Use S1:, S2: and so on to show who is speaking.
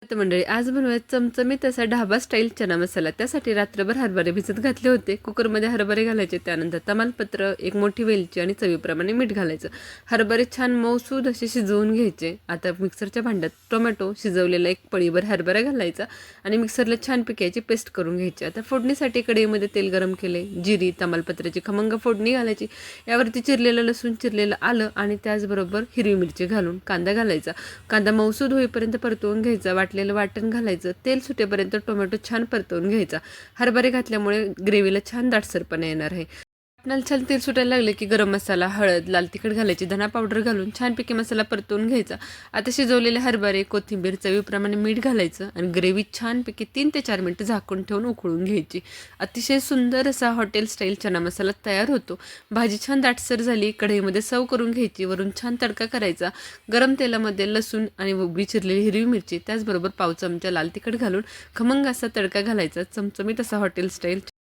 S1: तर मंडळी आज बनवूया चमचमीत असा ढाबा स्टाईल चना मसाला. त्यासाठी रात्रभर हरभरे भिजत घातले होते. कुकरमध्ये हरभरे घालायचे, त्यानंतर तमालपत्र, एक मोठी वेलची आणि चवीप्रमाणे मीठ घालायचं. हरभरे छान मऊसूद असे शिजवून घ्यायचे. आता मिक्सरच्या भांड्यात टोमॅटो, शिजवलेला एक पळीभर हरभरा घालायचा आणि मिक्सरला छान पिकायची पेस्ट करून घ्यायची. आता फोडणीसाठी कढईमध्ये तेल गरम केले, जिरी, तमालपत्राची खमंग फोडणी घालायची. यावरती चिरलेलं लसूण, चिरलेलं आलं आणि त्याचबरोबर हिरवी मिरची घालून कांदा घालायचा. कांदा मऊसूद होईपर्यंत परतवून घ्यायचा. वाटलेलं वाटण घालायचं. तेल सुटेपर्यंत टोमॅटो छान परतवून घ्यायचा. हरभरे घातल्यामुळे ग्रेव्हीला छान दाटसरपणा येणार आहे. वाटणाला छान तेल सुटायला लागले की गरम मसाला, हळद, लाल तिखट घालायची, धना पावडर घालून छानपैकी मसाला परतवून घ्यायचा. आता शिजवलेले हरभरे, कोथिंबीर, चवीप्रमाणे मीठ घालायचं आणि ग्रेव्ही छानपैकी 3 ते 4 मिनिटं झाकून ठेवून उकळून घ्यायची. अतिशय सुंदर असा हॉटेल स्टाईल चना मसाला तयार होतो. भाजी छान दाटसर झाली, कढईमध्ये सर्व करून घ्यायची. वरून छान तडका करायचा. गरम तेलामध्ये लसूण आणि उभी चिरलेली हिरवी मिरची, त्याचबरोबर पाव चमचा लाल तिखट घालून खमंग असा तडका घालायचा. चमचमीत असा हॉटेल स्टाईल